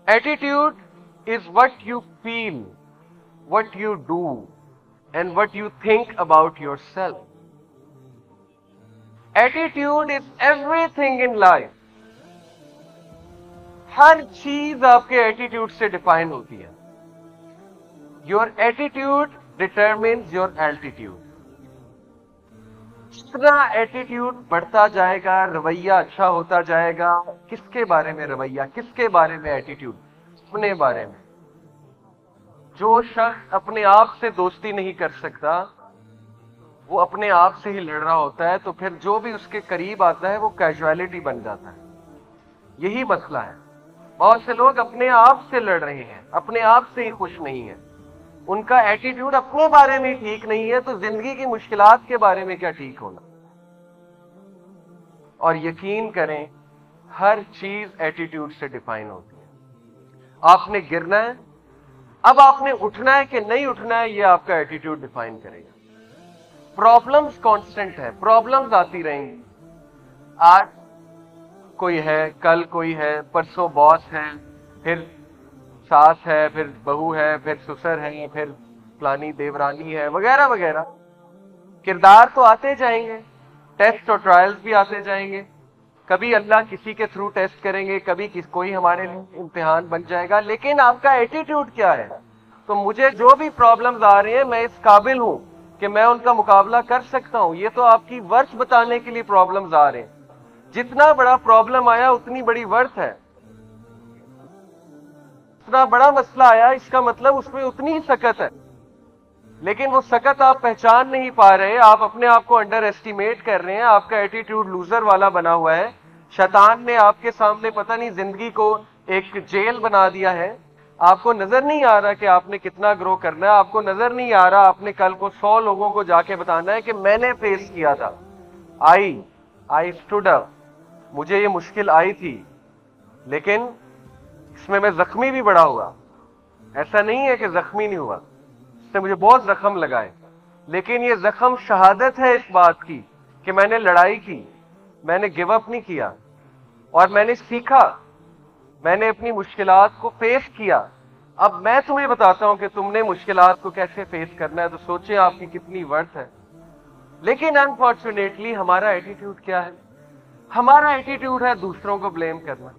Attitude is what you feel, what you do, and what you think about yourself. Attitude is everything in life. हर चीज आपके attitude से define होती है. Your attitude determines your altitude. जितना attitude बढ़ता जाएगा, रवैया अच्छा होता जाएगा. किसके बारे में रवैया, किसके बारे में एटीट्यूड? अपने बारे में. जो शख्स अपने आप से दोस्ती नहीं कर सकता, वो अपने आप से ही लड़ रहा होता है, तो फिर जो भी उसके करीब आता है वो कैजुअलिटी बन जाता है. यही मसला है. बहुत से लोग अपने आप से लड़ रहे हैं, अपने आप से ही खुश नहीं है. उनका एटीट्यूड अपने बारे में ठीक नहीं है, तो जिंदगी की मुश्किलात के बारे में क्या ठीक होना. और यकीन करें, हर चीज एटीट्यूड से डिफाइन होती है. आपने गिरना है, अब आपने उठना है कि नहीं उठना है, ये आपका एटीट्यूड डिफाइन करेगा. प्रॉब्लम्स कांस्टेंट है, प्रॉब्लम्स आती रहेंगी. आज कोई है, कल कोई है, परसों बॉस है, फिर सास है, फिर बहू है, फिर ससुर है, फिर फलानी देवरानी है, वगैरह वगैरह. किरदार तो आते जाएंगे, टेस्ट और ट्रायल्स भी आते जाएंगे. कभी अल्लाह किसी के थ्रू टेस्ट करेंगे, कभी कोई हमारे लिए इम्तिहान बन जाएगा. लेकिन आपका एटीट्यूड क्या है? तो मुझे जो भी प्रॉब्लम्स आ रही हैं, मैं इस काबिल हूं कि मैं उनका मुकाबला कर सकता हूं. ये तो आपकी वर्थ बताने के लिए प्रॉब्लम्स आ रहे हैं. जितना बड़ा प्रॉब्लम आया उतनी बड़ी वर्थ है. इतना बड़ा मसला आया, इसका मतलब उसमें उतनी सकत है. लेकिन वो सकत आप पहचान नहीं पा रहे, आप अपने आप को अंडर एस्टिमेट कर रहे हैं. आपका एटीट्यूड लूजर वाला बना हुआ है. शैतान ने आपके सामने पता नहीं जिंदगी को एक जेल बना दिया है. आपको नजर नहीं आ रहा कि आपने कितना ग्रो करना है. आपको नजर नहीं आ रहा आपने कल को 100 लोगों को जाके बताना है कि मैंने फेस किया था. I stood up. मुझे ये मुश्किल आई थी, लेकिन इसमें मैं जख्मी भी बड़ा हुआ. ऐसा नहीं है कि जख्मी नहीं हुआ, इससे मुझे बहुत जख्म लगाए. लेकिन ये जख्म शहादत है इस बात की कि मैंने लड़ाई की, मैंने गिव अप नहीं किया, और मैंने सीखा, मैंने अपनी मुश्किलात को फेस किया. अब मैं तुम्हें बताता हूं कि तुमने मुश्किलात को कैसे फेस करना है, तो सोचें आपकी कितनी वर्थ है. लेकिन अनफॉर्चुनेटली हमारा एटीट्यूड क्या है? हमारा एटीट्यूड है दूसरों को ब्लेम करना,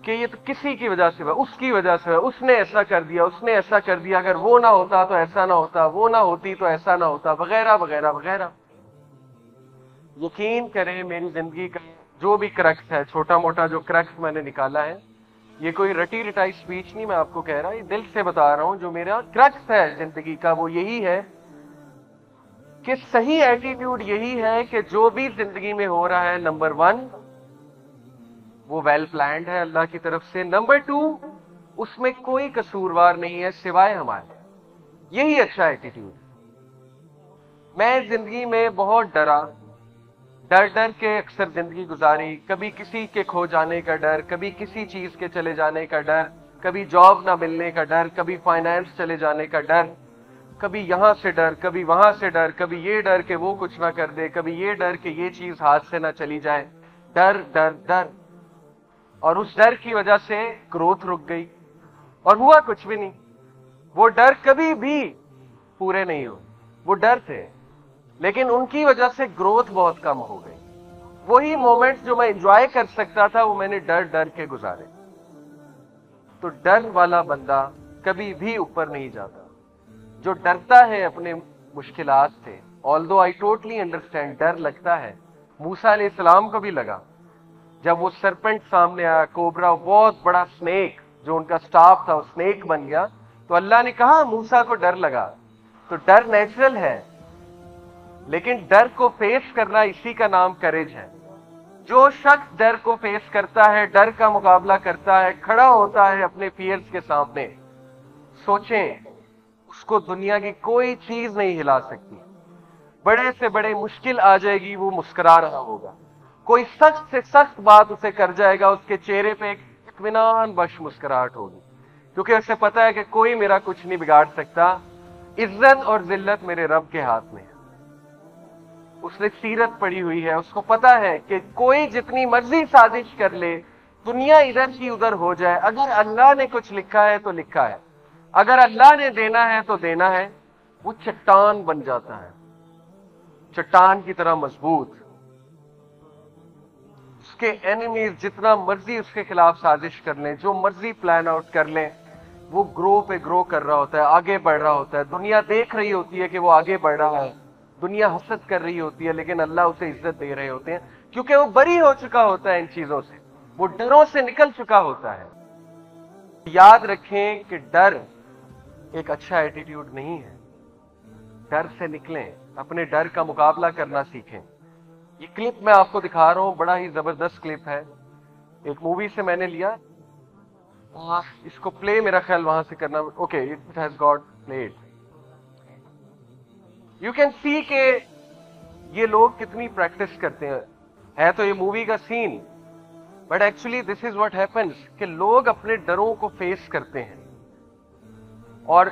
कि ये तो किसी की वजह से हुआ, उसकी वजह से हुआ, उसने ऐसा कर दिया, उसने ऐसा कर दिया, अगर वो ना होता तो ऐसा ना होता, वो ना होती तो ऐसा ना होता, वगैरह वगैरह वगैरह. यकीन करें, मेरी जिंदगी का जो भी क्रक्स है, छोटा मोटा जो क्रक्स मैंने निकाला है, ये कोई रटी रटाई स्पीच नहीं मैं आपको कह रहा, ये दिल से बता रहा हूं. जो मेरा क्रक्स है जिंदगी का, वो यही है कि सही एटीट्यूड यही है कि जो भी जिंदगी में हो रहा है, नंबर 1 वो वेल प्लान्ड है अल्लाह की तरफ से. नंबर 2 उसमें कोई कसूरवार नहीं है सिवाय हमारे. यही अच्छा एटीट्यूड. मैं जिंदगी में बहुत डर डर के अक्सर जिंदगी गुजारी. कभी किसी के खो जाने का डर, कभी किसी चीज के चले जाने का डर, कभी जॉब ना मिलने का डर, कभी फाइनेंस चले जाने का डर, कभी यहां से डर, कभी वहां से डर, कभी ये डर कि वो कुछ ना कर दे, कभी ये डर कि ये चीज हाथ से ना चली जाए. डर डर डर. और उस डर की वजह से ग्रोथ रुक गई और हुआ कुछ भी नहीं. वो डर कभी भी पूरे नहीं हुए. वो डर थे, लेकिन उनकी वजह से ग्रोथ बहुत कम हो गई. वही मोमेंट्स जो मैं एंजॉय कर सकता था, वो मैंने डर डर के गुजारे. तो डर वाला बंदा कभी भी ऊपर नहीं जाता. जो डरता है अपने मुश्किलात से, ऑल्दो आई टोटली अंडरस्टैंड, डर लगता है. मूसा अलैहिस्सलाम को भी लगा जब वो सरपेंट सामने आया, कोबरा, बहुत बड़ा स्नेक, जो उनका स्टाफ था वो स्नेक बन गया. तो अल्लाह ने कहा मूसा को डर लगा. तो डर नेचुरल है, लेकिन डर को फेस करना, इसी का नाम करेज है. जो शख्स डर को फेस करता है, डर का मुकाबला करता है, खड़ा होता है अपने फियर्स के सामने, सोचें उसको दुनिया की कोई चीज नहीं हिला सकती. बड़े से बड़े मुश्किल आ जाएगी, वो मुस्कुरा रहा होगा. कोई सख्त से सख्त बात उसे कर जाएगा, उसके चेहरे पे एक इत्मीनान बख्श मुस्कुराहट होगी, क्योंकि उसे पता है कि कोई मेरा कुछ नहीं बिगाड़ सकता. इज्जत और जिल्लत मेरे रब के हाथ में है. उसने सीरत पढ़ी हुई है, उसको पता है कि कोई जितनी मर्जी साजिश कर ले, دنیا ادھر کی ادھر ہو جائے، اگر اللہ نے کچھ لکھا ہے تو لکھا ہے، اگر اللہ نے دینا ہے تو دینا ہے، وہ چٹان بن جاتا ہے، چٹان کی طرح مضبوط۔ اس کے اینیمیز جتنا مرضی اس کے خلاف سازش کر لیں، جو مرضی پلان آؤٹ کر لیں، وہ گرو پہ گرو کر رہا ہوتا ہے، آگے بڑھ رہا ہوتا ہے، دنیا دیکھ رہی ہوتی ہے کہ وہ آگے بڑھ رہا ہے، دنیا حسد کر رہی ہوتی ہے، لیکن اللہ اسے عزت دے رہے ہوتے ہیں کیونکہ وہ بری ہو چکا ہوتا ہے ان چیزوں سے، وہ ڈروں سے نکل چکا ہوتا ہے۔ یاد رکھیں کہ ڈر ایک اچھا ایٹیٹیوڈ نہیں ہے، ڈر سے نکلیں، اپنے ڈر کا مقابلہ کرنا سیکھیں۔ یہ کلپ میں آپ کو دکھا رہا ہوں، بڑا ہی زبردست کلپ ہے، ایک مووی سے میں نے لیا، اس کو پلے میرا خیال وہاں سے کرنا، okay it has got played. You can see کہ یہ لوگ کتنی پریکٹس کرتے ہیں، ہے تو یہ مووی کا scene, but actually this is what happens کہ لوگ اپنے ڈروں کو فیس کرتے ہیں، اور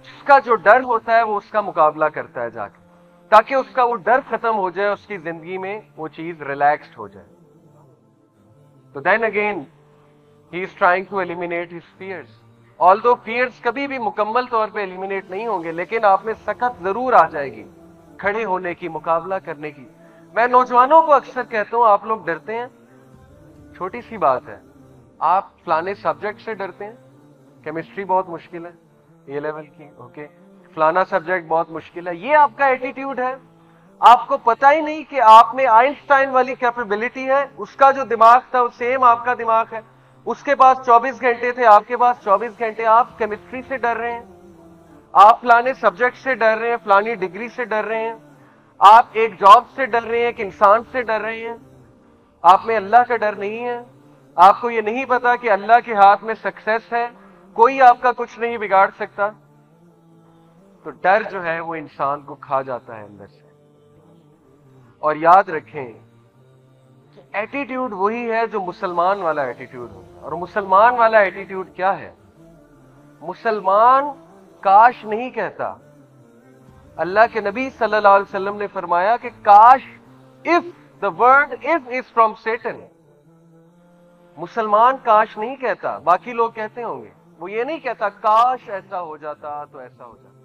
جس کا جو ڈر ہوتا ہے وہ اس کا مقابلہ کرتا ہے جا کے، تاکہ اس کا وہ ڈر ختم ہو جائے، اس کی زندگی میں وہ چیز ریلیکسڈ ہو جائے۔ تو then again he is trying to eliminate his fears. Although fears کبھی بھی مکمل طور پہ eliminate نہیں ہوں گے، لیکن آپ میں سخت ضرور آ جائے گی کھڑے ہونے کی، مقابلہ کرنے کی۔ میں نوجوانوں کو اکثر کہتا ہوں، آپ لوگ ڈرتے ہیں، چھوٹی سی بات ہے، آپ فلانے سبجیکٹ سے ڈرتے ہیں، کیمسٹری بہت مشکل ہے اے لیول کی، اوکے، فلانا سبجیکٹ بہت مشکل ہے، یہ آپ کا ایٹیٹیوڈ ہے، آپ کو پتہ ہی نہیں کہ آپ میں آئنسٹائن والی کیپیبلٹی ہے، اس کا جو دماغ تھا وہ سیم آپ کا دماغ ہے، اس کے پاس 24 گھنٹے تھے، آپ کے پاس 24 گھنٹے، آپ کیمسٹری سے ڈر رہے ہیں، آپ فلانے سبجیکٹ سے ڈر رہے ہیں، فلانی ڈگری سے ڈر رہے ہیں، آپ ایک جاب سے ڈر رہے ہیں، ایک انسان سے ڈر رہے ہیں، آپ میں اللہ کا ڈر نہیں ہے، آپ کو یہ نہیں پتا کہ اللہ کے ہاتھ میں سکسیس ہے، کوئی آپ کا کچھ نہیں بگاڑ سکتا۔ تو ڈر جو ہے وہ انسان کو کھا جاتا ہے اندر سے۔ اور یاد رکھیں کہ ایٹیٹیوڈ وہی ہے جو مسلمان والا ایٹیٹیوڈ ہوتا ہے، اور مسلمان والا ایٹیٹیوڈ کیا ہے؟ مسلمان کاش نہیں کہتا، اللہ کے نبی صلی اللہ علیہ وسلم نے فرمایا کہ کاش، if the word if is from Satan، مسلمان کاش نہیں کہتا، باقی لوگ کہتے ہوں گے، وہ یہ نہیں کہتا کاش ایسا ہو جاتا تو ایسا ہو جاتا۔